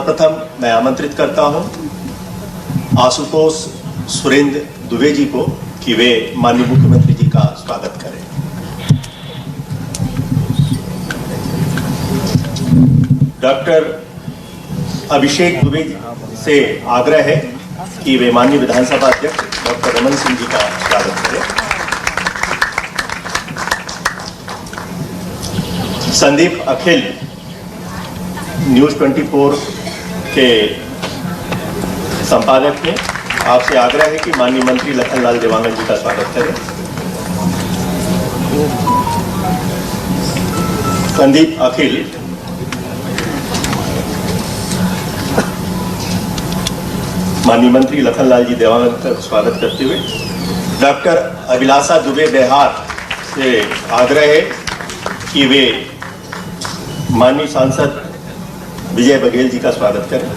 सर्वप्रथम मैं आमंत्रित करता हूं आशुतोष सुरेंद्र दुबे जी को कि वे माननीय मुख्यमंत्री जी का स्वागत करें। डॉक्टर अभिषेक दुबे से आग्रह है कि वे माननीय विधानसभा अध्यक्ष डॉक्टर रमन सिंह जी का स्वागत करें। संदीप अखिल न्यूज़ 24 के संपादक हैं, आपसे आग्रह है कि माननीय मंत्री लखनलाल देवांगन जी का स्वागत करें। संदीप अखिल माननीय मंत्री लखनलाल जी देवांगन का स्वागत करते हुए डॉक्टर अभिलाषा दुबे बिहार से आग्रह है कि वे माननीय सांसद विजय बघेल जी का स्वागत करें।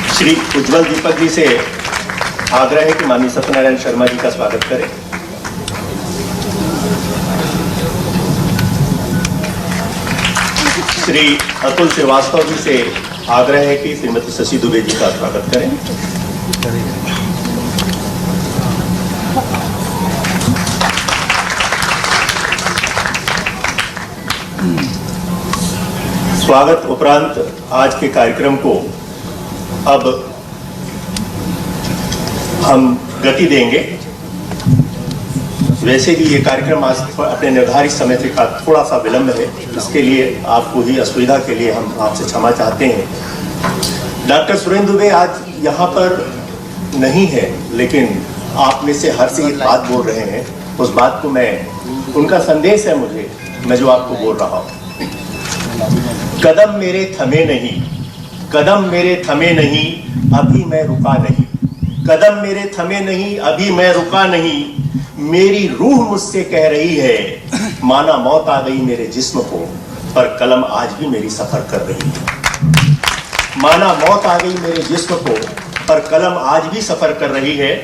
श्री उज्जवल दीपक जी से आग्रह है कि माननीय सत्यनारायण शर्मा जी का स्वागत करें। श्री अतुल श्रीवास्तव जी से आग्रह है कि श्रीमती शशि दुबे जी का स्वागत करें। स्वागत उपरांत आज के कार्यक्रम को अब हम गति देंगे। वैसे भी ये कार्यक्रम आज अपने निर्धारित समय से थोड़ा सा विलंब है, इसके लिए आपको ही असुविधा के लिए हम आपसे क्षमा चाहते हैं। डॉक्टर सुरेंद्र दुबे आज यहाँ पर नहीं है, लेकिन आप में से हर से एक बात बोल रहे हैं, उस बात को उनका संदेश है मुझे, मैं जो आपको बोल रहा हूँ। कदम मेरे थमे नहीं, कदम मेरे थमे नहीं, अभी मैं रुका नहीं। कदम मेरे थमे नहीं, अभी मैं रुका नहीं। मेरी रूह मुझसे कह रही है, माना मौत आ गई मेरे जिस्म को, पर कलम आज भी मेरी सफर कर रही है। माना मौत आ गई मेरे जिस्म को, पर कलम आज भी सफर कर रही है।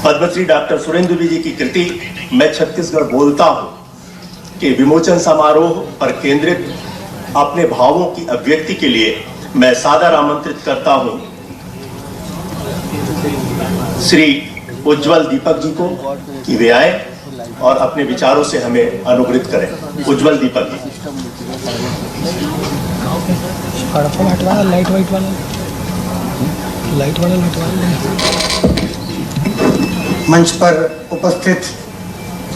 पद्मश्री डॉक्टर सुरेंद्र दुबे जी की कृति मैं छत्तीसगढ़ बोलता हूं के विमोचन समारोह पर केंद्रित अपने भावों की अभिव्यक्ति के लिए मैं सादर आमंत्रित करता हूं श्री उज्जवल दीपक जी को कि वे आए और अपने विचारों से हमें अनुग्रहित करें। उज्जवल दीपक जी। मंच पर उपस्थित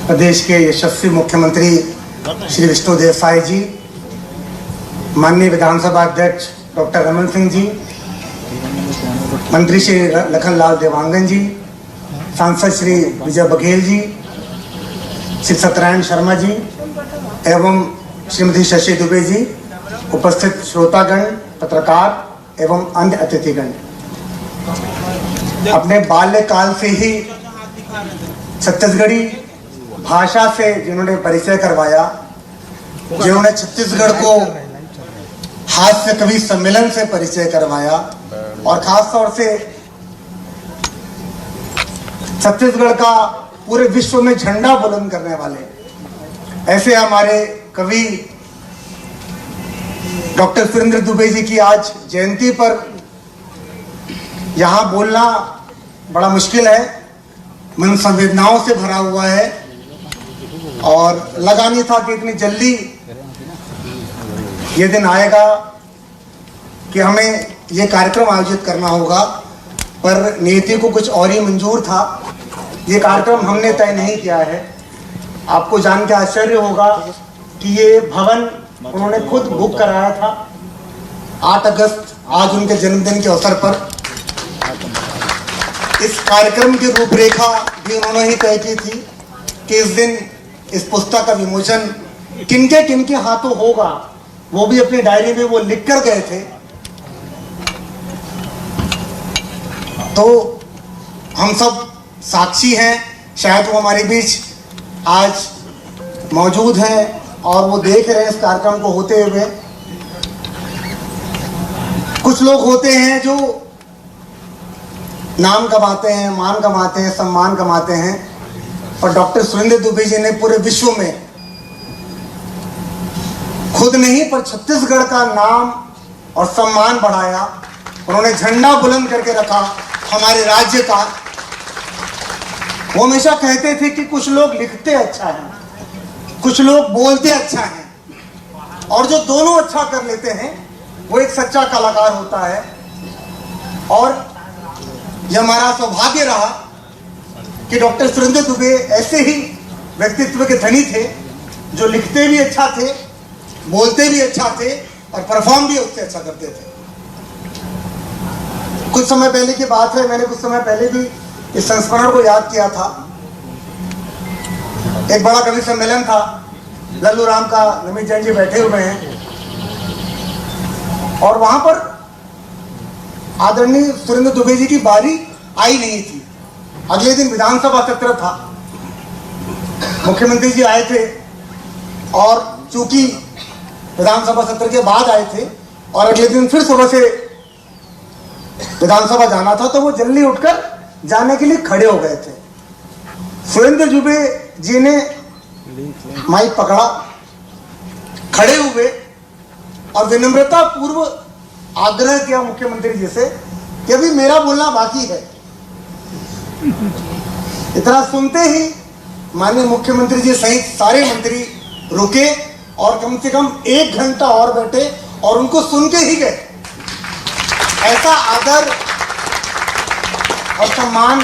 प्रदेश के यशस्वी मुख्यमंत्री श्री विष्णुदेव साय जी, माननीय विधानसभा अध्यक्ष डॉक्टर रमन सिंह जी, मंत्री श्री लखनलाल देवांगन जी, सांसद श्री विजय बघेल जी, श्री सत्यनारायण शर्मा जी एवं श्रीमती शशि दुबे जी, उपस्थित श्रोतागण, पत्रकार एवं अन्य अतिथिगण। अपने बाल्यकाल से ही छत्तीसगढ़ी भाषा से जिन्होंने परिचय करवाया, जिन्होंने छत्तीसगढ़ को हास्य कवि सम्मेलन से परिचय करवाया और खास तौर से छत्तीसगढ़ का पूरे विश्व में झंडा बुलंद करने वाले ऐसे हमारे कवि डॉक्टर सुरेंद्र दुबे जी की आज जयंती पर यहाँ बोलना बड़ा मुश्किल है, मन संवेदनाओं से भरा हुआ है और लगा नहीं था कि इतनी जल्दी ये दिन आएगा कि हमें ये कार्यक्रम आयोजित करना होगा, पर नियति को कुछ और ही मंजूर था। ये कार्यक्रम हमने तय नहीं किया है। आपको जान के आश्चर्य होगा कि ये भवन उन्होंने खुद बुक कराया था 8 अगस्त, आज उनके जन्मदिन के अवसर पर। इस कार्यक्रम की रूपरेखा भी उन्होंने ही तय की थी कि इस दिन इस पुस्तक का विमोचन किनके हाथों होगा, वो भी अपनी डायरी में वो लिख कर गए थे। तो हम सब साक्षी हैं, शायद वो हमारे बीच आज मौजूद हैं और वो देख रहे हैं इस कार्यक्रम को होते हुए। कुछ लोग होते हैं जो नाम कमाते हैं, मान कमाते हैं, सम्मान कमाते हैं, और डॉक्टर सुरेंद्र दुबे जी ने पूरे विश्व में खुद नहीं पर छत्तीसगढ़ का नाम और सम्मान बढ़ाया। उन्होंने झंडा बुलंद करके रखा हमारे राज्य का। वो हमेशा कहते थे कि कुछ लोग लिखते अच्छा है, कुछ लोग बोलते अच्छा है, और जो दोनों अच्छा कर लेते हैं वो एक सच्चा कलाकार होता है। और यह हमारा सौभाग्य रहा कि डॉक्टर सुरेंद्र दुबे ऐसे ही व्यक्तित्व के धनी थे जो लिखते भी अच्छा थे, बोलते भी अच्छा थे और परफॉर्म भी उससे अच्छा करते थे। कुछ समय पहले की बात है, मैंने कुछ समय पहले भी इस संस्मरण को याद किया था। एक बड़ा कवि सम्मेलन था, लल्लू राम का नमित जैन जी बैठे हुए हैं, और वहां पर आदरणीय सुरेंद्र दुबे जी की बारी आई नहीं थी। अगले दिन विधानसभा सत्र था, मुख्यमंत्री जी आए थे, और चूंकि विधानसभा सत्र के बाद आए थे और अगले दिन फिर सुबह से विधानसभा जाना था, तो वो जल्दी उठकर जाने के लिए खड़े हो गए थे। सुरेंद्र दुबे जी ने माइक पकड़ा, खड़े हुए और विनम्रता पूर्व आग्रह किया मुख्यमंत्री जी से कि अभी मेरा बोलना बाकी है। इतना सुनते ही माननीय मुख्यमंत्री जी सहित सारे मंत्री रुके और कम से कम 1 घंटा और बैठे और उनको सुन के ही गए। ऐसा आदर और सम्मान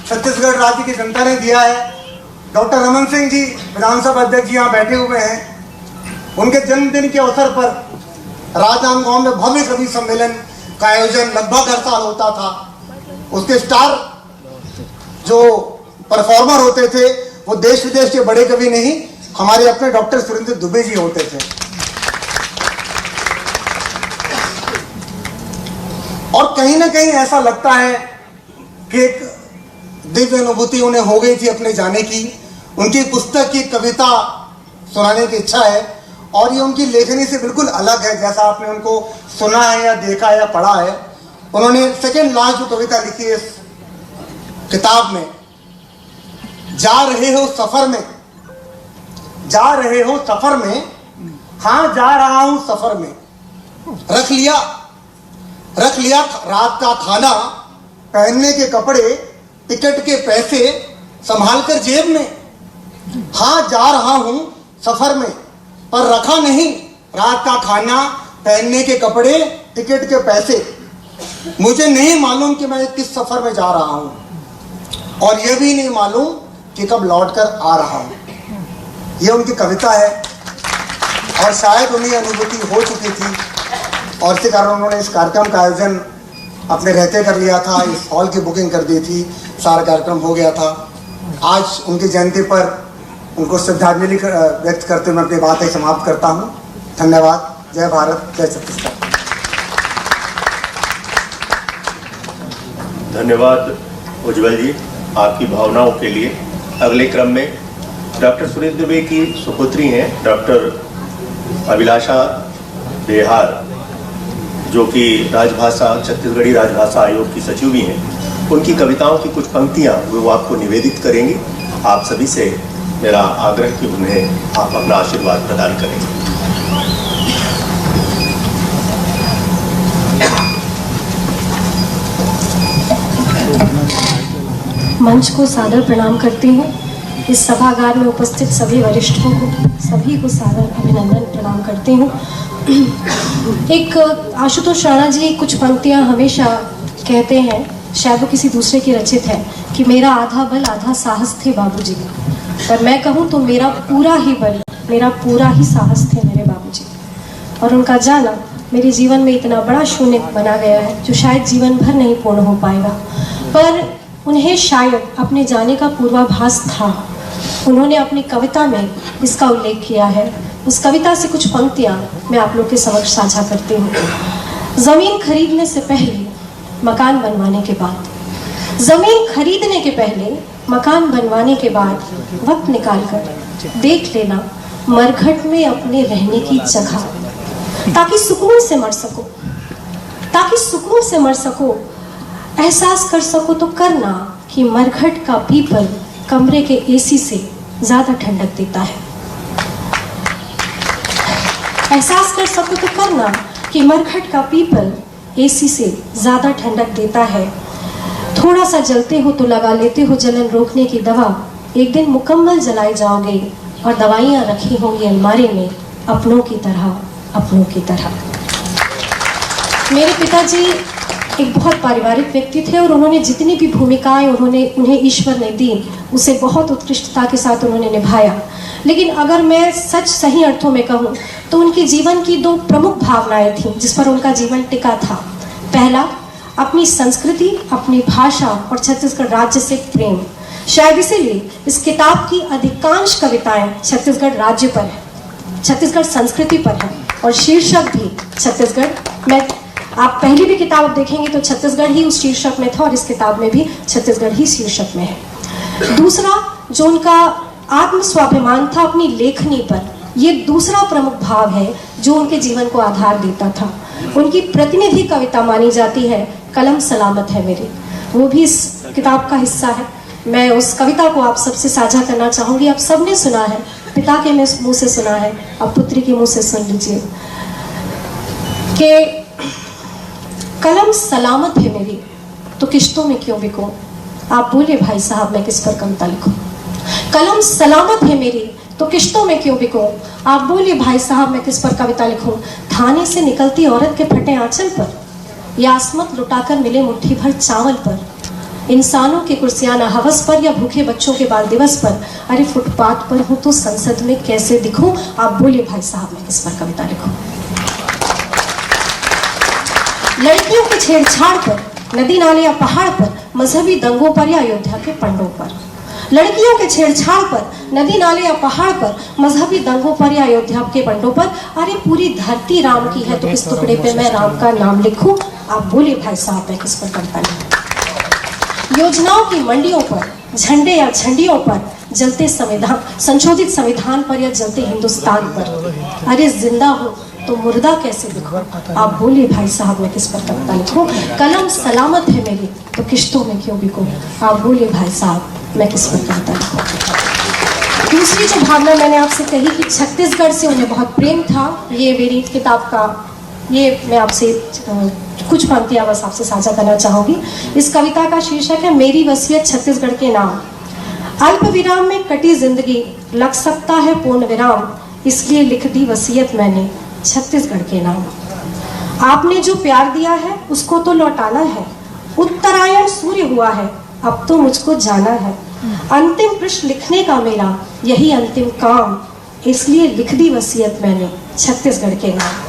छत्तीसगढ़ राज्य की जनता ने दिया है। डॉक्टर रमन सिंह जी विधानसभा अध्यक्ष यहाँ बैठे हुए हैं। उनके जन्मदिन के अवसर पर राजनांदगांव में भव्य कवि सम्मेलन का आयोजन लगभग हर साल होता था। उसके स्टार जो परफॉर्मर होते थे वो देश विदेश के बड़े कवि नहीं, हमारे अपने डॉक्टर सुरेंद्र दुबे जी होते थे। और कहीं ना कहीं ऐसा लगता है कि एक दिव्य अनुभूति उन्हें हो गई थी अपने जाने की। उनकी पुस्तक की कविता सुनाने की इच्छा है और ये उनकी लेखनी से बिल्कुल अलग है, जैसा आपने उनको सुना है या देखा है या पढ़ा है। उन्होंने सेकेंड लास्ट जो कविता लिखी है इस किताब में, जा रहे हो सफर में, जा रहे हो सफर में, हाँ जा रहा हूं सफर में, रख लिया रात का खाना, पहनने के कपड़े, टिकट के पैसे संभाल कर जेब में, हाँ जा रहा हूं सफर में, पर रखा नहीं रात का खाना, पहनने के कपड़े, टिकट के पैसे। मुझे नहीं मालूम कि मैं किस सफर में जा रहा हूं और यह भी नहीं मालूम कि कब लौट कर आ रहा हूं। यह उनकी कविता है और शायद उन्हें अनुभूति हो चुकी थी और इसी कारण उन्होंने इस कार्यक्रम का आयोजन अपने रहते कर लिया था। इस हॉल की बुकिंग कर दी थी, सारा कार्यक्रम हो गया था। आज उनकी जयंती पर उनको श्रद्धांजलि व्यक्त करते हुए मैं अपनी बातें समाप्त करता हूँ। धन्यवाद। जय भारत, जय छत्तीसगढ़। धन्यवाद उज्ज्वल जी आपकी भावनाओं के लिए। अगले क्रम में डॉक्टर सुरेंद्र दुबे की सुपुत्री हैं डॉक्टर अभिलाषा बेहार, जो कि राजभाषा छत्तीसगढ़ी राजभाषा आयोग की सचिव भी हैं। उनकी कविताओं की कुछ पंक्तियां वो आपको निवेदित करेंगी। आप सभी से मेरा आग्रह कि उन्हें आप अपना आशीर्वाद प्रदान करें। मंच को सादर प्रणाम करती हूँ। इस सभागार में उपस्थित सभी वरिष्ठों को, सभी को सादर अभिनंदन प्रणाम करती हूँ। एक आशुतोष राणा जी कुछ पंक्तियाँ हमेशा कहते हैं, शायद वो किसी दूसरे की रचित है, कि मेरा आधा बल आधा साहस थे बाबूजी, पर मैं कहूँ तो मेरा पूरा ही बल, मेरा पूरा ही साहस थे मेरे बाबूजी। और उनका जाना मेरे जीवन में इतना बड़ा शून्य बना गया है जो शायद जीवन भर नहीं पूर्ण हो पाएगा, पर उन्हें शायद अपने जाने का पूर्वाभास था। उन्होंने अपनी कविता में इसका उल्लेख किया है। उस कविता से कुछ पंक्तियाँ मैं आप लोग के समक्ष साझा करती हूँ। ज़मीन खरीदने से पहले मकान बनवाने के बाद, ज़मीन खरीदने के पहले मकान बनवाने के बाद वक्त निकाल कर देख लेना मरघट में अपने रहने की जगह, ताकि सुकून से मर सको, ताकि सुकून से मर सको। एहसास कर सको तो करना कि मरघट का पीपल कमरे के एसी से ज़्यादा ठंडक देता है। एहसास कर सको तो करना कि मरघट का पीपल एसी से ज़्यादा ठंडक देता है। थोड़ा सा जलते हो तो लगा लेते हो जलन रोकने की दवा, एक दिन मुकम्मल जलाए जाओगे और दवाइयाँ रखी होंगी अलमारी में अपनों की तरह, अपनों की तरह। मेरे पिताजी एक बहुत पारिवारिक व्यक्ति थे और उन्होंने जितनी भी भूमिकाएं उन्हें ईश्वर ने दी उसे बहुत उत्कृष्टता के साथ उन्होंने निभाया। लेकिन अगर मैं सच सही अर्थों में कहूँ तो उनके जीवन की दो प्रमुख भावनाएं थीं जिस पर उनका जीवन टिका था। पहला, अपनी संस्कृति, अपनी भाषा और छत्तीसगढ़ राज्य से प्रेम। शायद इसीलिए इस किताब की अधिकांश कविताएं छत्तीसगढ़ राज्य पर है, छत्तीसगढ़ संस्कृति पर है और शीर्षक भी छत्तीसगढ़ में। आप पहली भी किताब देखेंगे तो छत्तीसगढ़ ही उस शीर्षक में था और इस किताब में भी छत्तीसगढ़ ही शीर्षक में है। दूसरा, जो उनका आत्म स्वाभिमान था अपनी लेखनी पर, ये दूसरा प्रमुख भाव है जो उनके जीवन को आधार देता था। उनकी प्रतिनिधि कविता मानी जाती है कलम सलामत है मेरी, वो भी इस किताब का हिस्सा है। मैं उस कविता को आप सबसे साझा करना चाहूँगी। आप सबने सुना है, पिता के मुँह से सुना है, अब पुत्री के मुँह से सुन लीजिए कि कलम सलामत है मेरी तो किश्तों में क्यों बिकूं। आप बोले भाई साहब मैं किस पर कविता लिखूं। कलम सलामत है मेरी तो किश्तों में क्यों बिकूं। आप बोले भाई साहब मैं किस पर कविता लिखूं। थाने से निकलती औरत के फटे आंचल पर या आसमत लुटाकर मिले मुट्ठी भर चावल पर, इंसानों के कुर्सियाना हवस पर या भूखे बच्चों के बाल दिवस पर। अरे फुटपाथ पर हूँ तो संसद में कैसे दिखूं। आप बोले भाई साहब मैं किस पर कविता लिखूं। लड़कियों की छेड़छाड़ पर, नदी नाले या पहाड़ पर, मजहबी दंगों पर या अयोध्या के पंडों पर। लड़कियों के छेड़छाड़ पर, नदी नाले या पहाड़ पर, मजहबी दंगों पर या अयोध्या के पंडों पर। अरे पूरी धरती राम की है तो किस टुकड़े पे मैं राम का नाम लिखूं। आप बोले भाई साहब मैं किस पर कविता लिखूं। योजनाओं की मंडियों पर, झंडे या झंडियों पर, जलते संविधान, संशोधित संविधान पर या जलते हिंदुस्तान पर। अरे जिंदा हो तो मुर्दा कैसे लिखूं। आप बोले भाई साहब मैं किस पर कविता लिखूं। कलम सलामत है मेरी तो किश्तों में क्यों बिकूं। आप बोले भाई साहब मैं किस पर कविता लिखूं। दूसरी जो भावना मैंने आपसे कही कि छत्तीसगढ़ से उन्हें बहुत प्रेम था, ये मेरी किताब का, ये मैं आपसे कुछ पंक्तियां बस आपसे साझा करना चाहूँगी। इस कविता का शीर्षक है मेरी वसीयत छत्तीसगढ़ के नाम। अल्प विराम में कटी जिंदगी, लग सकता है पूर्ण विराम, इसलिए लिख दी वसीयत मैंने छत्तीसगढ़ के नाम। आपने जो प्यार दिया है उसको तो लौटाना है, उत्तरायण सूर्य हुआ है अब तो मुझको जाना है। अंतिम पृष्ठ लिखने का मेरा यही अंतिम काम, इसलिए लिख दी वसीयत मैंने छत्तीसगढ़ के नाम।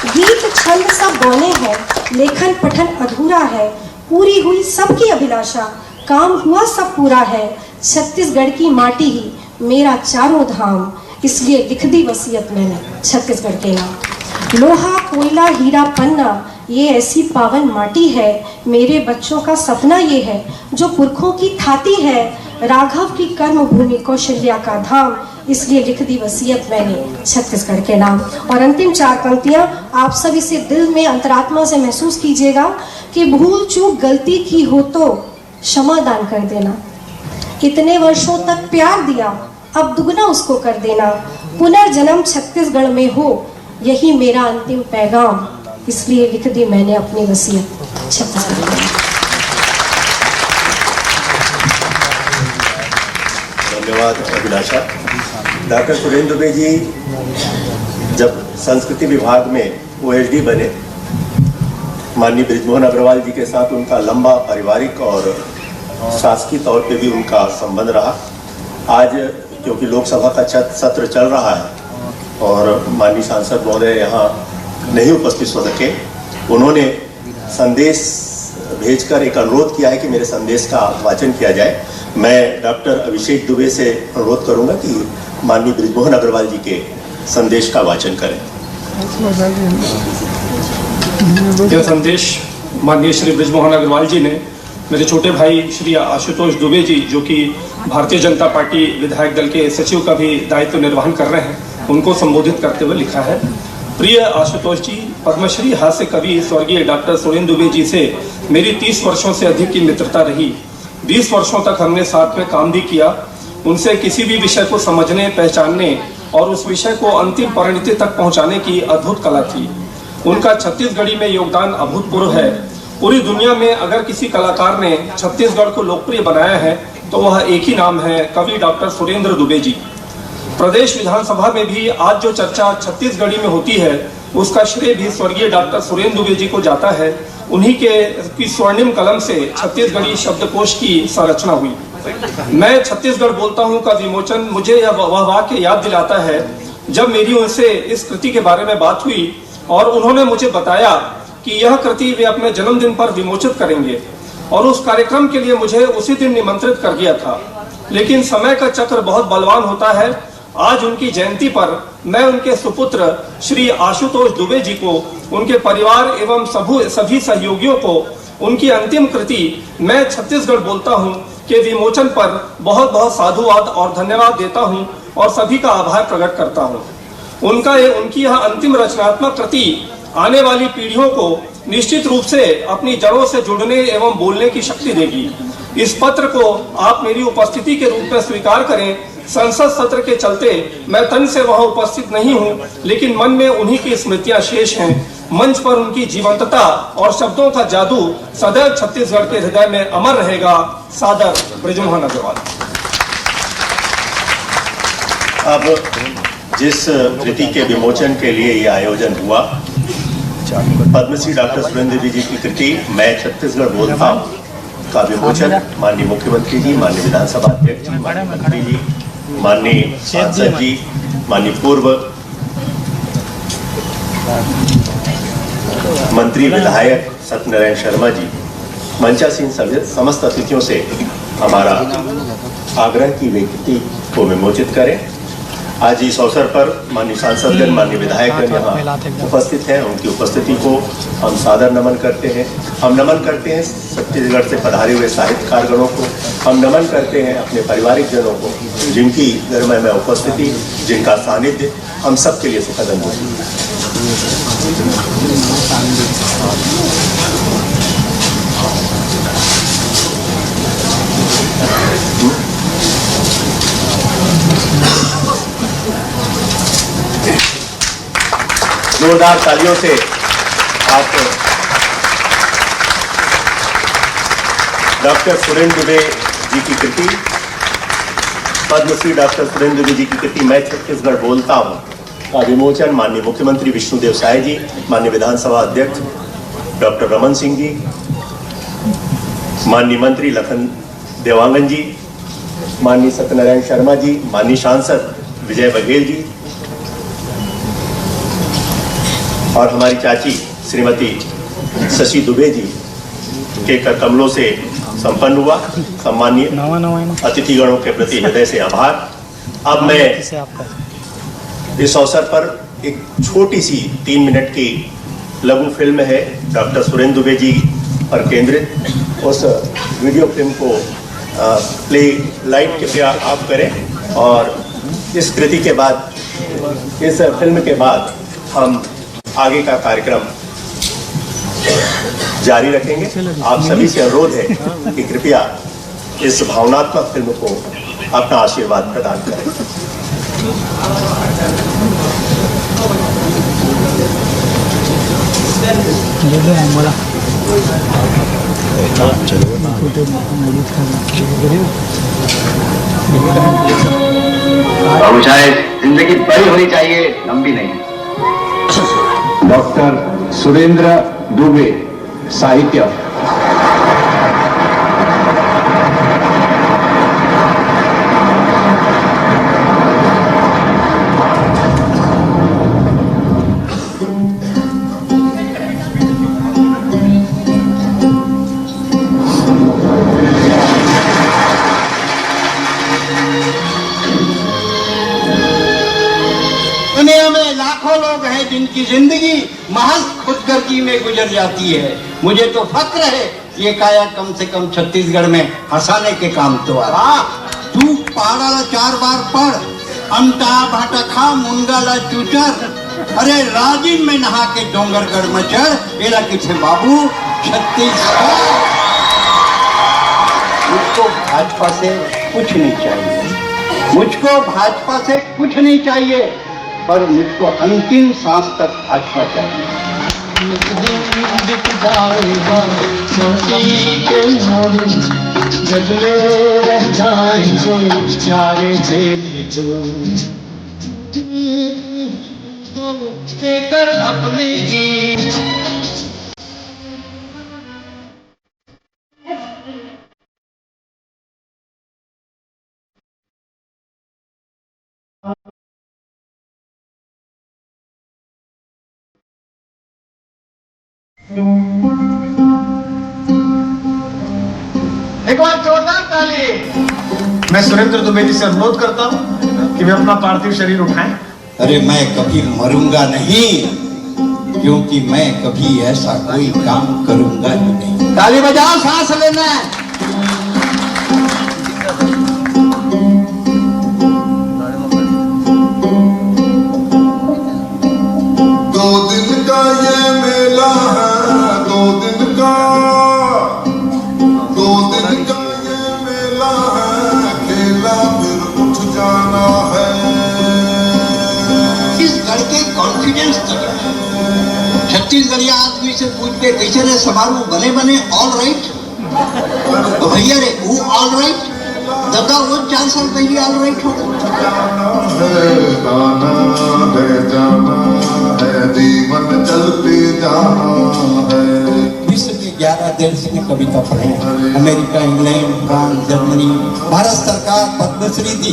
गीत छंद सब गौने हैं, लेखन पठन अधूरा है, पूरी हुई सबकी अभिलाषा, काम हुआ सब पूरा है। छत्तीसगढ़ की माटी ही मेरा चारों धाम, इसलिए लिख दी वसीयत मैंने छत्तीसगढ़ के नाम। लोहा कोयला हीरा पन्ना ये ऐसी पावन माटी है, मेरे बच्चों का सपना ये है जो पुरखों की थाती है। राघव की कर्म भूमि कौशल्या का धाम, इसलिए लिख दी वसीयत मैंने छत्तीसगढ़ के नाम। और अंतिम चार पंक्तियां आप सब इसे दिल में अंतरात्मा से महसूस कीजिएगा कि भूल चूक गलती की हो तो क्षमा दान कर देना। इतने वर्षों तक प्यार दिया अब दुगना उसको कर देना। पुनर्जन्म छत्तीसगढ़ में हो यही मेरा अंतिम पैगाम, इसलिए लिख दी मैंने अपनी वसीयत छत्तीसगढ़ में। धन्यवाद अभिलाषा। डॉक्टर सुरेंद्र दुबे जी जब संस्कृति विभाग में OSD बने, माननीय बृजमोहन अग्रवाल जी के साथ उनका लंबा पारिवारिक और शासकीय तौर पे भी उनका संबंध रहा। आज क्योंकि लोकसभा का सत्र चल रहा है और माननीय सांसद महोदय यहाँ नहीं उपस्थित हो सके, उन्होंने संदेश भेजकर एक अनुरोध किया है कि मेरे संदेश का वाचन किया जाए। मैं डॉक्टर अभिषेक दुबे से अनुरोध करूंगा कि माननीय बृजमोहन अग्रवाल जी के संदेश का वाचन करें। यह संदेश माननीय श्री बृजमोहन अग्रवाल जी ने मेरे छोटे भाई श्री आशुतोष दुबे जी, जो कि भारतीय जनता पार्टी विधायक दल के सचिव का भी दायित्व निर्वहन कर रहे हैं, उनको संबोधित करते हुए लिखा है। प्रिय आशुतोष जी, पद्मश्री हास्य कवि स्वर्गीय डॉक्टर सुरेंद्र दुबे जी से मेरी 30 वर्षों से अधिक की मित्रता रही। 20 वर्षों तक हमने साथ में काम भी किया। उनसे किसी भी विषय को समझने, पहचानने और उस विषय को अंतिम परिणति तक पहुंचाने की अद्भुत कला थी। उनका छत्तीसगढ़ी में योगदान अभूतपूर्व है। पूरी दुनिया में अगर किसी कलाकार ने छत्तीसगढ़ को लोकप्रिय बनाया है तो वह एक ही नाम है, कवि डॉक्टर सुरेंद्र दुबे जी। प्रदेश विधानसभा में भी आज जो चर्चा छत्तीसगढ़ी में होती है उसका श्रेय भी स्वर्गीय डॉक्टर सुरेंद्र दुबे जी को जाता है। उन्हीं की स्वर्णिम कलम से छत्तीसगढ़ी शब्दकोश की संरचना हुई। मैं छत्तीसगढ़ बोलता हूँ का विमोचन मुझे वह वाक्य याद दिलाता है जब मेरी उनसे इस कृति के बारे में बात हुई और उन्होंने मुझे बताया कि यह कृति वे अपने जन्मदिन पर विमोचित करेंगे और उस कार्यक्रम के लिए मुझे उसी दिन निमंत्रित कर दिया था। लेकिन समय का चक्र बहुत बलवान होता है। आज उनकी जयंती पर मैं उनके सुपुत्र श्री आशुतोष दुबे जी को, उनके परिवार एवं सभी सहयोगियों को उनकी अंतिम कृति मैं छत्तीसगढ़ बोलता हूँ के विमोचन पर बहुत बहुत साधुवाद और धन्यवाद देता हूँ और सभी का आभार प्रकट करता हूँ। उनकी यह अंतिम रचनात्मक कृति आने वाली पीढ़ियों को निश्चित रूप से अपनी जड़ों से जुड़ने एवं बोलने की शक्ति देगी। इस पत्र को आप मेरी उपस्थिति के रूप में स्वीकार करें। संसद सत्र के चलते मैं तन से वहां उपस्थित नहीं हूं, लेकिन मन में उन्हीं की स्मृतियां शेष हैं। मंच पर उनकी जीवंतता और शब्दों का जादू सदैव छत्तीसगढ़ के हृदय में अमर रहेगा। सादर बृजमोहन अग्रवाल। अब जिस कृति के विमोचन के लिए ये आयोजन हुआ, पद्मश्री डॉक्टर सुरेंद्र दुबे जी की कृति मैं छत्तीसगढ़ बोलता हूँ का विमोचन माननीय मुख्यमंत्री जी, माननीय विधानसभा अध्यक्ष जी, माननीय मंत्री जी, माननीय सांसद जी, माननीय पूर्व मंत्री विधायक सत्यनारायण शर्मा जी, मंचासीन समस्त अतिथियों से हमारा आग्रह की वे कृति को विमोचित करें। आज इस अवसर पर माननीय सांसदगण, माननीय विधायकगण यहाँ उपस्थित हैं। उनकी उपस्थिति को हम सादर नमन करते हैं। हम नमन करते हैं छत्तीसगढ़ से पधारे हुए साहित्यकारगणों को। हम नमन करते हैं अपने पारिवारिक जनों को, जिनकी घर में उपस्थिति, जिनका सानिध्य हम सब के लिए सुखद अनुभूति है। जोरदार तालियों से आप डॉक्टर सुरेंद्र दुबे जी की कृति, पद्मश्री डॉक्टर सुरेंद्र दुबे जी की कृति मैं छत्तीसगढ़ बोलता हूँ का विमोचन माननीय मुख्यमंत्री विष्णुदेव साय जी, माननीय विधानसभा अध्यक्ष डॉक्टर रमन सिंह जी, माननीय मंत्री लखन देवांगन जी, माननीय सत्यनारायण शर्मा जी, माननीय सांसद विजय बघेल जी और हमारी चाची श्रीमती शशि दुबे जी के कर कमलों से संपन्न हुआ। सम्मानीय अतिथिगणों के प्रति हृदय से आभार। अब मैं इस अवसर पर एक छोटी सी 3 मिनट की लघु फिल्म है डॉक्टर सुरेंद्र दुबे जी पर केंद्रित, उस वीडियो फिल्म को प्ले लाइट कृपया आप करें और इस कृति के बाद, इस फिल्म के बाद हम आगे का कार्यक्रम जारी रखेंगे। आप सभी से अनुरोध है कि कृपया इस भावनात्मक फिल्म को अपना आशीर्वाद प्रदान करें। और शायद जिंदगी बड़ी होनी चाहिए, लंबी नहीं। डॉक्टर सुरेंद्र दुबे, साहित्य। दुनिया में लाखों लोग हैं जिनकी जिंदगी महज खुदगर्जी में गुजर जाती है। मुझे तो फक्र है ये काया कम से कम छत्तीसगढ़ में हंसाने के काम तो आ। तू पहाड़ा 4 बार पढ़, अंता भाटा खा मुनगाला चूचर, अरे राजिन में नहा के डोंगरगढ़ में चढ़, एला किथे बाबू छत्तीसगढ़। मुझको भाजपा से कुछ नहीं चाहिए, मुझको भाजपा से कुछ नहीं चाहिए, पर मुझको अंतिम सांस तक भाजपा चाहिए। एक बार जोरदार ताली। मैं सुरेंद्र दुबे जी से अनुरोध करता हूं कि वे अपना पार्थिव शरीर उठाएं। अरे मैं कभी मरूंगा नहीं, क्योंकि मैं कभी ऐसा कोई काम करूंगा ही नहीं। ताली बजाओ, सांस लेना है। दो दिन का ये मेला है, दो दिन का ये मेला है, खेला फिर उठ जाना है। छत्तीसगढ़ के कॉन्फिडेंस छत्तीसगढ़िया आदमी से पूछते कैसे रे समारोह बने बने ऑल राइट, तो भैया रे वो ऑल राइट दादा वो 4 साल पहले ऑल राइट हो जाना है, जीवन चलते जाना है। विश्व के 11 देश में कविता पढ़े, America, England, France, Germany. Bharat सरकार पद्मश्री दी,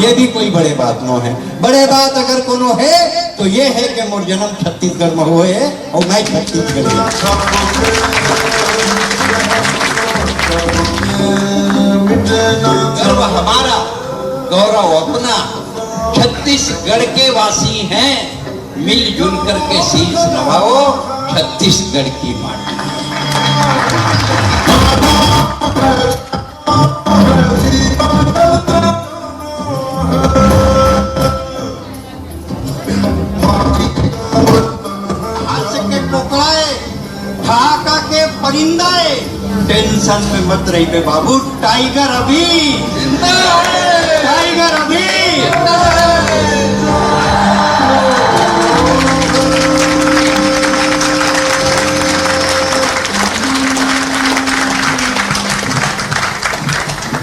ये भी कोई बड़े बात न है। बड़े बात अगर कोनो है तो ये है कि मोर जन्म छत्तीसगढ़ में हुए और मैं छत्तीसगढ़ गर्व हमारा, गौरव अपना, छत्तीसगढ़ के वासी हैं। मिलजुल करके शीश नवाओ छत्तीसगढ़ की माटी। ढाका के परिंदाए, टेंशन में मत रही बे बाबू, टाइगर अभी जिंदा है, टाइगर अभी जिंदा है।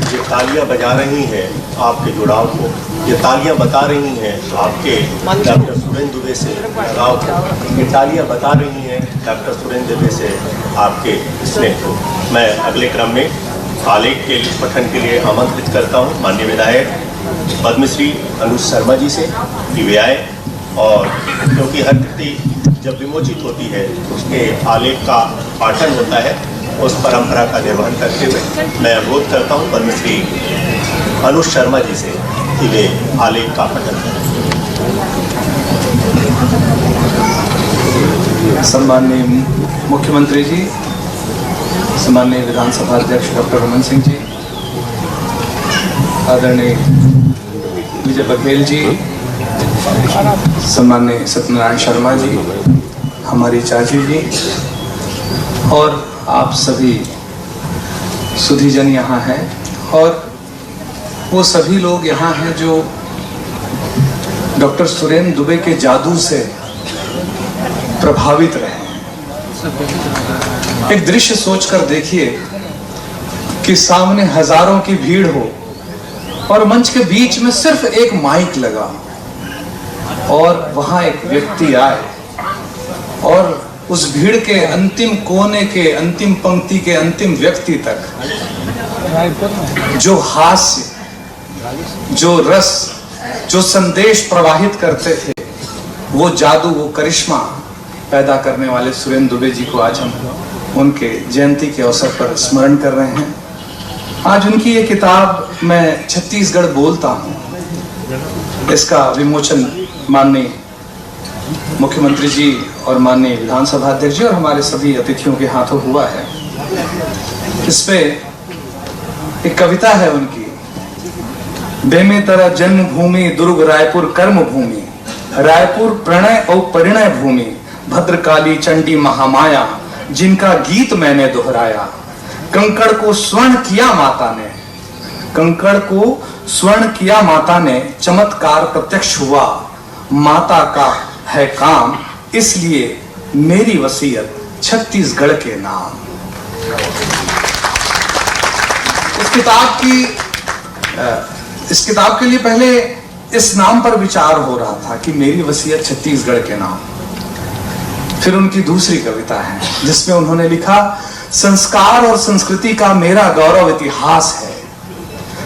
ये तालियां बजा रही हैं आपके जुड़ाव को, ये तालियां बता रही हैं आपके डॉक्टर सुरेंद्र दुबे से लगाव को, ये तालियां बता रही हैं डॉक्टर सुरेंद्र दुबे से आपके स्नेह को। मैं अगले क्रम में आलेख के पठन के लिए आमंत्रित करता हूं माननीय विधायक पद्मश्री अनुज शर्मा जी से कि वे आए, और क्योंकि हर कृति जब विमोचित होती है उसके आलेख का पाठन होता है, उस परंपरा का निर्वहन करते हुए मैं अनुरोध करता हूं पद्मश्री अनुज शर्मा जी से कि वे आलेख का पठन करें। सम्माननीय मुख्यमंत्री जी, सम्माननीय विधानसभा अध्यक्ष डॉक्टर रमन सिंह जी, आदरणीय विजय बघेल जी, सम्माननीय सत्यनारायण शर्मा जी, हमारी चाची जी, और आप सभी सुधीजन यहाँ हैं, और वो सभी लोग यहाँ हैं जो डॉक्टर सुरेंद्र दुबे के जादू से प्रभावित रहे। एक दृश्य सोचकर देखिए कि सामने हजारों की भीड़ हो और मंच के बीच में सिर्फ एक माइक लगा और वहां एक व्यक्ति आए और उस भीड़ के अंतिम कोने के अंतिम पंक्ति के अंतिम व्यक्ति तक जो हास्य, जो रस, जो संदेश प्रवाहित करते थे, वो जादू, वो करिश्मा पैदा करने वाले सुरेंद्र दुबे जी को आज हम उनके जयंती के अवसर पर स्मरण कर रहे हैं। आज उनकी ये किताब मैं छत्तीसगढ़ बोलता हूँ, इसका विमोचन माननीय मुख्यमंत्री जी और माननीय विधानसभा अध्यक्ष जी और हमारे सभी अतिथियों के हाथों हुआ है। इस पे एक कविता है उनकी, बेमे तरह जन्मभूमि दुर्ग रायपुर कर्म भूमि, रायपुर प्रणय और परिणय भूमि, भद्रकाली चंडी महामाया जिनका गीत मैंने दोहराया। कंकड़ को स्वर्ण किया माता ने, कंकड़ को स्वर्ण किया माता ने, चमत्कार प्रत्यक्ष हुआ, माता का है काम, इसलिए मेरी वसीयत छत्तीसगढ़ के नाम। इस किताब के लिए पहले इस नाम पर विचार हो रहा था कि मेरी वसीयत छत्तीसगढ़ के नाम। फिर उनकी दूसरी कविता है जिसमें उन्होंने लिखा, संस्कार और संस्कृति का मेरा गौरव इतिहास है,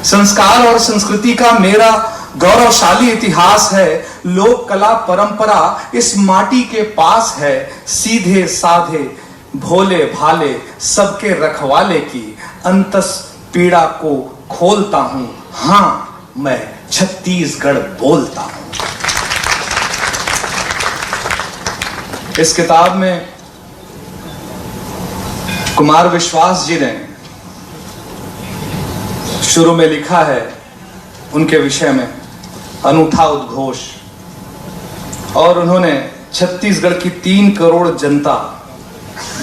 संस्कार और संस्कृति का मेरा गौरवशाली इतिहास है, लोक कला परंपरा इस माटी के पास है, सीधे साधे भोले भाले सबके रखवाले की अंतस पीड़ा को खोलता हूं, हां मैं छत्तीसगढ़ बोलता हूं। इस किताब में कुमार विश्वास जी ने शुरू में लिखा है उनके विषय में अनूठा उद्घोष, और उन्होंने छत्तीसगढ़ की 3 करोड़ जनता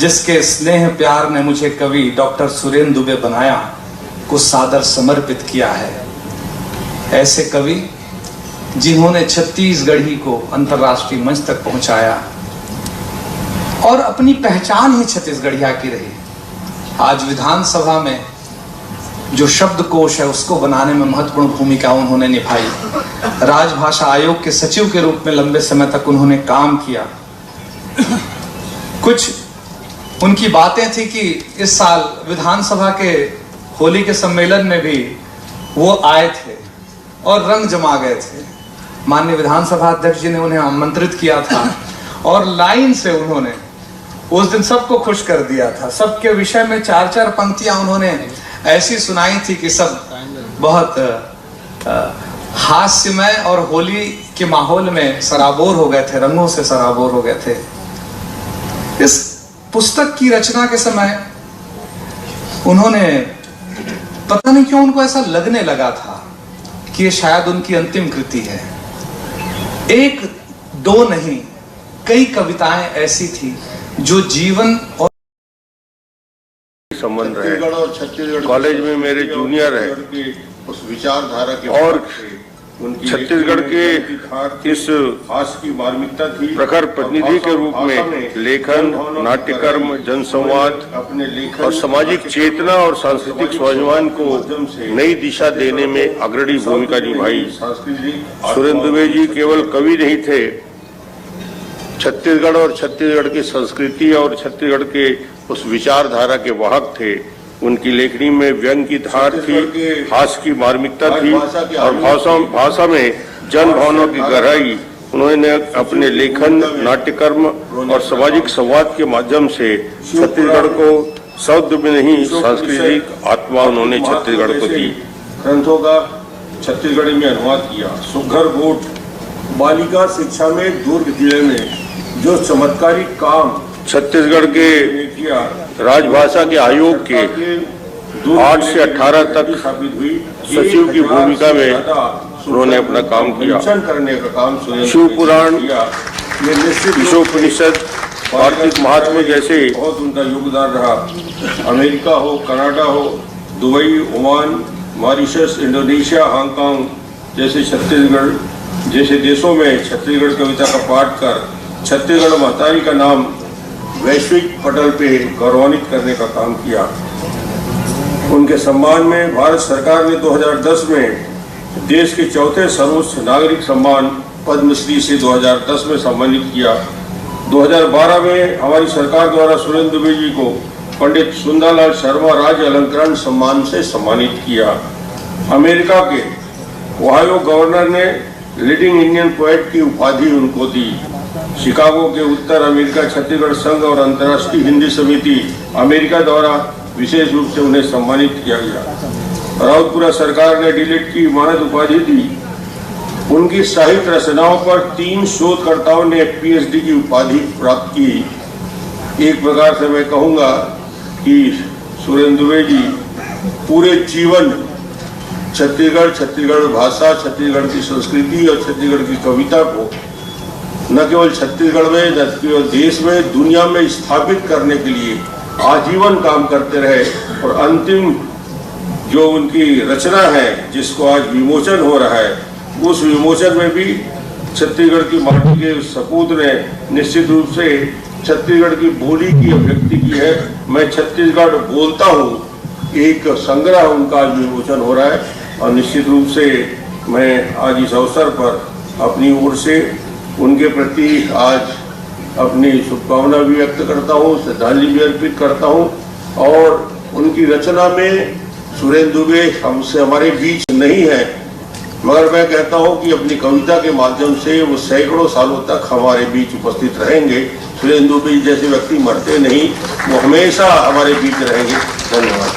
जिसके स्नेह प्यार ने मुझे कवि डॉक्टर सुरेंद्र दुबे बनाया को सादर समर्पित किया है। ऐसे कवि जिन्होंने छत्तीसगढ़ी को अंतर्राष्ट्रीय मंच तक पहुंचाया और अपनी पहचान ही छत्तीसगढ़िया की रही। आज विधानसभा में जो शब्दकोश है उसको बनाने में महत्वपूर्ण भूमिका उन्होंने निभाई। राजभाषा आयोग के सचिव के रूप में लंबे समय तक उन्होंने काम किया। कुछ उनकी बातें थी कि इस साल विधानसभा के होली के सम्मेलन में भी वो आए थे और रंग जमा गए थे। माननीय विधानसभा अध्यक्ष जी ने उन्हें आमंत्रित किया था और लाइन से उन्होंने उस दिन सबको खुश कर दिया था। सबके विषय में 4-4 पंक्तियां उन्होंने ऐसी सुनाई थी कि सब बहुत हास्यमय और होली के माहौल में सराबोर हो गए थे, रंगों से सराबोर हो गए थे। इस पुस्तक की रचना के समय उन्होंने, पता नहीं क्यों उनको ऐसा लगने लगा था कि ये शायद उनकी अंतिम कृति है। 1-2 नहीं, कई कविताएं ऐसी थी जो जीवन और संबंध रहे। कॉलेज में मेरे जूनियर है उस विचारधारा के और छत्तीसगढ़ के इस हास की मार्मिकता थी। प्रखर प्रतिनिधि के रूप में लेखन, नाट्यकर्म, जनसंवाद और सामाजिक चेतना और सांस्कृतिक स्वाभिमान को नई दिशा देने में अग्रणी भूमिका निभाई। सुरेंद्र दुबे जी केवल कवि नहीं थे, छत्तीसगढ़ और छत्तीसगढ़ की संस्कृति और छत्तीसगढ़ के उस विचारधारा के वाहक थे। उनकी लेखनी में व्यंग की धार थी, हास्य की मार्मिकता थी और भाषा में जन भावना की गहराई। उन्होंने अपने लेखन, नाट्यकर्म और सामाजिक संवाद के माध्यम से छत्तीसगढ़ को शब्द में नहीं सांस्कृतिक आत्मा उन्होंने छत्तीसगढ़ को दी। ग्रंथों का छत्तीसगढ़ी में अनुवाद किया। सुघर गोठ बालिका शिक्षा में दुर्ग जिले में जो चमत्कारी काम छत्तीसगढ़ के राजभाषा के आयोग के 8 से 18 तक सचिव की भूमिका में उन्होंने अपना काम किया। करने का काम शिव पुराण, ईशोपनिषद, कार्तिक महात्म्य जैसे बहुत उनका योगदान रहा। अमेरिका हो, कनाडा हो, Dubai, Oman, Mauritius, Indonesia, Hong Kong जैसे छत्तीसगढ़ जैसे देशों में छत्तीसगढ़ कविता का पाठ कर छत्तीसगढ़ महतारी का नाम वैश्विक पटल पे गौरवान्वित करने का काम किया। उनके सम्मान में भारत सरकार ने 2010 में देश के 4थे सर्वोच्च नागरिक सम्मान पद्मश्री से 2010 में सम्मानित किया। 2012 में हमारी सरकार द्वारा सुरेंद्र दुबे जी को पंडित सुंदरलाल शर्मा राज्य अलंकरण सम्मान से सम्मानित किया। अमेरिका के ओहायो गवर्नर ने लीडिंग इंडियन पोएट की उपाधि उनको दी। शिकागो के उत्तर अमेरिका छत्तीसगढ़ संघ और अंतर्राष्ट्रीय हिंदी समिति अमेरिका द्वारा विशेष रूप से उन्हें सम्मानित किया गया। राउतपुरा सरकार ने डीलिट की मानद उपाधि दी। उनकी साहित्य रचनाओं पर 3 शोधकर्ताओं ने पीएचडी की उपाधि प्राप्त की। एक प्रकार से मैं कहूँगा कि सुरेंद्र दुबे जी पूरे जीवन छत्तीसगढ़, छत्तीसगढ़ भाषा, छत्तीसगढ़ की संस्कृति और छत्तीसगढ़ की कविता को न केवल छत्तीसगढ़ में न केवल देश में, दुनिया में स्थापित करने के लिए आजीवन काम करते रहे और अंतिम जो उनकी रचना है जिसको आज विमोचन हो रहा है, उस विमोचन में भी छत्तीसगढ़ की माटी के सपूत ने निश्चित रूप से छत्तीसगढ़ की बोली की अभिव्यक्ति की है। मैं छत्तीसगढ़ बोलता हूँ, एक संग्रह उनका आज विमोचन हो रहा है और निश्चित रूप से मैं आज इस अवसर पर अपनी ओर से उनके प्रति आज अपनी शुभकामना भी व्यक्त करता हूँ, श्रद्धांजलि भी अर्पित करता हूँ। और उनकी रचना में सुरेंद्र दुबे हमसे हमारे बीच नहीं है, मगर मैं कहता हूँ कि अपनी कविता के माध्यम से वो सैकड़ों सालों तक हमारे बीच उपस्थित रहेंगे। सुरेंद्र दुबे जैसे व्यक्ति मरते नहीं, वो हमेशा हमारे बीच रहेंगे। धन्यवाद।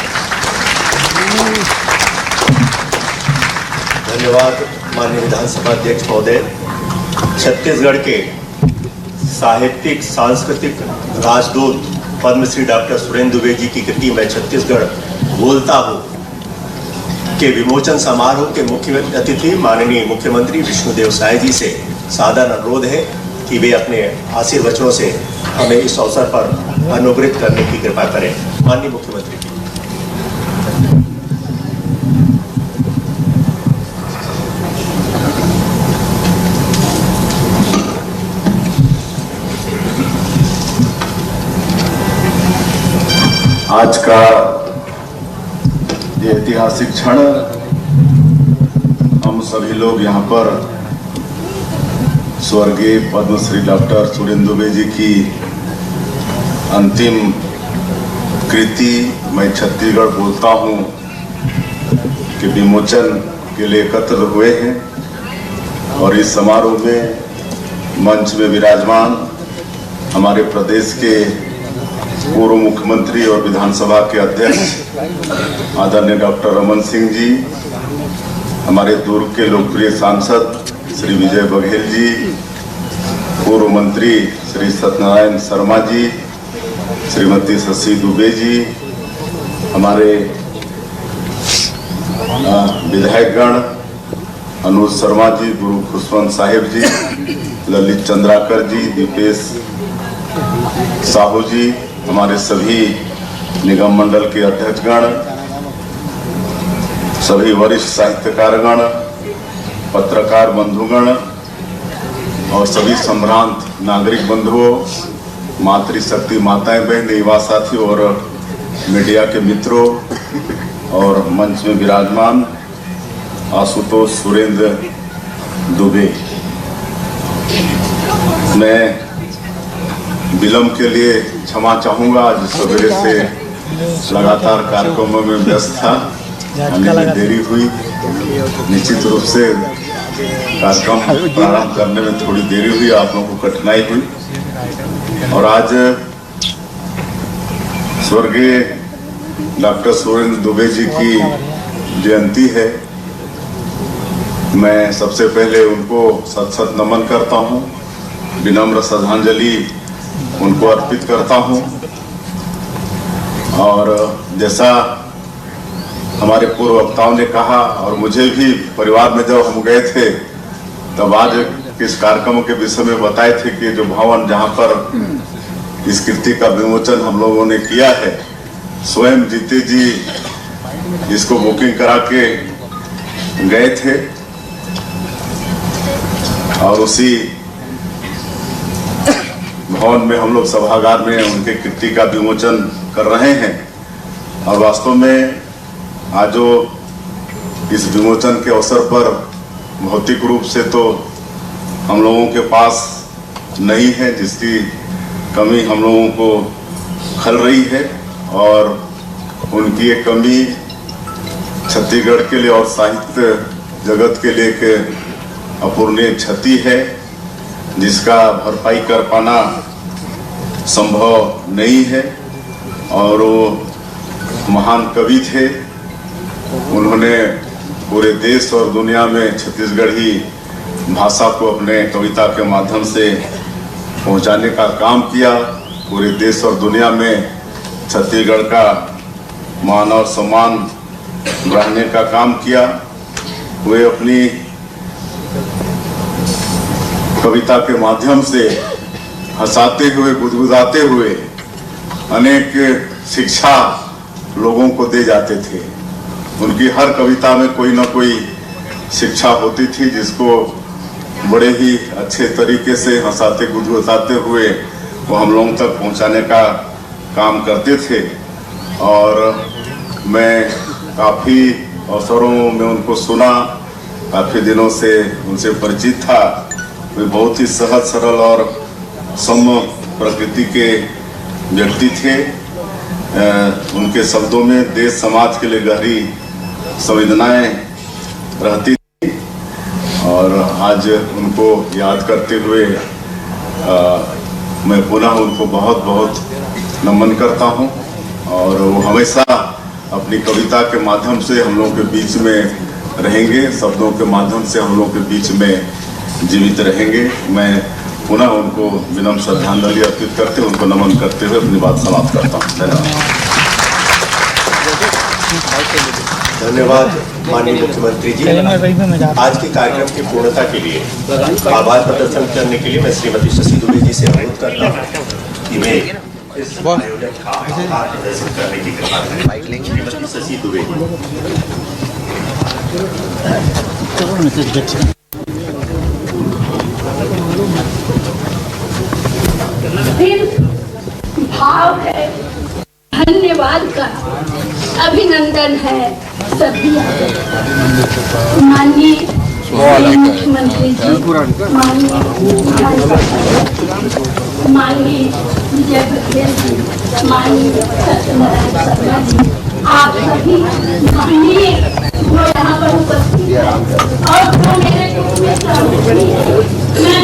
धन्यवाद माननीय विधानसभा अध्यक्ष महोदय। छत्तीसगढ़ के साहित्यिक सांस्कृतिक राजदूत पद्मश्री डॉक्टर सुरेंद्र दुबे जी की कृति मैं छत्तीसगढ़ बोलता हूँ के विमोचन समारोह के मुख्य अतिथि माननीय मुख्यमंत्री विष्णुदेव साय जी से सादर अनुरोध है कि वे अपने आशीर्वचनों से हमें इस अवसर पर अनुग्रहित करने की कृपा करें। माननीय मुख्यमंत्री जी। आज का ये ऐतिहासिक क्षण हम सभी लोग यहाँ पर स्वर्गीय पद्मश्री डॉक्टर सुरेंद्र दुबे जी की अंतिम कृति मैं छत्तीसगढ़ बोलता हूँ के विमोचन के लिए एकत्र हुए हैं। और इस समारोह में मंच में विराजमान हमारे प्रदेश के पूर्व मुख्यमंत्री और विधानसभा के अध्यक्ष आदरणीय डॉक्टर रमन सिंह जी, हमारे दुर्ग के लोकप्रिय सांसद श्री विजय बघेल जी, पूर्व मंत्री श्री सत्यनारायण शर्मा जी, श्रीमती शशि दुबे जी, हमारे विधायकगण अनुज शर्मा जी, गुरु खुशवंत साहिब जी, ललित चंद्राकर जी, दीपेश साहू जी, हमारे सभी निगम मंडल के अध्यक्षगण, सभी वरिष्ठ साहित्यकारगण, पत्रकार बंधुगण और सभी संभ्रांत नागरिक बंधुओं, मातृशक्ति माताएं बहन, युवा साथियों और मीडिया के मित्रों और मंच में विराजमान आशुतोष सुरेंद्र दुबे, मैं विलंब के लिए क्षमा चाहूंगा। आज सवेरे से लगातार कार्यक्रमों में व्यस्त था, आने में देरी हुई। निश्चित रूप से कार्यक्रम प्रारंभ करने में थोड़ी देरी हुई, आप लोगों को कठिनाई हुई। और आज स्वर्गीय डॉक्टर सुरेंद्र दुबे जी की जयंती है। मैं सबसे पहले उनको सत सत नमन करता हूँ, विनम्र श्रद्धांजलि उनको अर्पित करता हूँ। और जैसा हमारे पूर्व वक्ताओं ने कहा और मुझे भी परिवार में जब हम गए थे तब आज इस कार्यक्रम के विषय में बताए थे कि जो भवन जहाँ पर इस कृति का विमोचन हम लोगों ने किया है, स्वयं जीते जी इसको बुकिंग करा के गए थे और उसी भवन में हम लोग सभागार में उनके कृति का विमोचन कर रहे हैं। और वास्तव में आज जो इस विमोचन के अवसर पर भौतिक रूप से तो हम लोगों के पास नहीं है, जिसकी कमी हम लोगों को खल रही है। और उनकी ये कमी छत्तीसगढ़ के लिए और साहित्य जगत के लिए एक अपूरणीय क्षति है, जिसका भरपाई कर पाना संभव नहीं है। और वो महान कवि थे, उन्होंने पूरे देश और दुनिया में छत्तीसगढ़ी भाषा को अपने कविता के माध्यम से पहुंचाने का काम किया। पूरे देश और दुनिया में छत्तीसगढ़ का मान और सम्मान बढ़ाने का काम किया। वे अपनी कविता के माध्यम से हंसाते हुए, गुदगुदाते हुए अनेक शिक्षा लोगों को दे जाते थे। उनकी हर कविता में कोई ना कोई शिक्षा होती थी, जिसको बड़े ही अच्छे तरीके से हंसाते गुदगुदाते हुए वो हम लोगों तक पहुंचाने का काम करते थे। और मैं काफ़ी अवसरों में उनको सुना, काफ़ी दिनों से उनसे परिचित था। वे बहुत ही सहज सरल और सौम्य प्रकृति के व्यक्ति थे। उनके शब्दों में देश समाज के लिए गहरी संवेदनाएं रहती थी। और आज उनको याद करते हुए मैं पुनः उनको बहुत बहुत नमन करता हूं। और वो हमेशा अपनी कविता के माध्यम से हम लोगों के बीच में रहेंगे, शब्दों के माध्यम से हम लोगों के बीच में जीवित रहेंगे। मैं पुनः उनको विनम्र श्रद्धांजलि अर्पित करते, उनको नमन करते हुए अपनी बात समाप्त करता हूँ। धन्यवाद। धन्यवाद माननीय मुख्यमंत्री जी। आज के कार्यक्रम की पूर्णता के लिए आभार प्रदर्शन करने के लिए मैं श्रीमती शशि दुबे जी से अनुरोध करता हूँ कि वे इस आयोजन का आभार प्रदर्शन करने की कृपा करें। श्रीमती शशि दुबे सिर्फ भाव है, धन्यवाद का अभिनंदन है सभी। माननीय मुख्यमंत्री जी, माननीय विजय बघेल जी, माननीय सत्यनारायण शर्मा जी, आप सभी माननीय जो यहाँ पर उपस्थित हैं और जो मेरे ग्रुप में शामिल हैं, मैं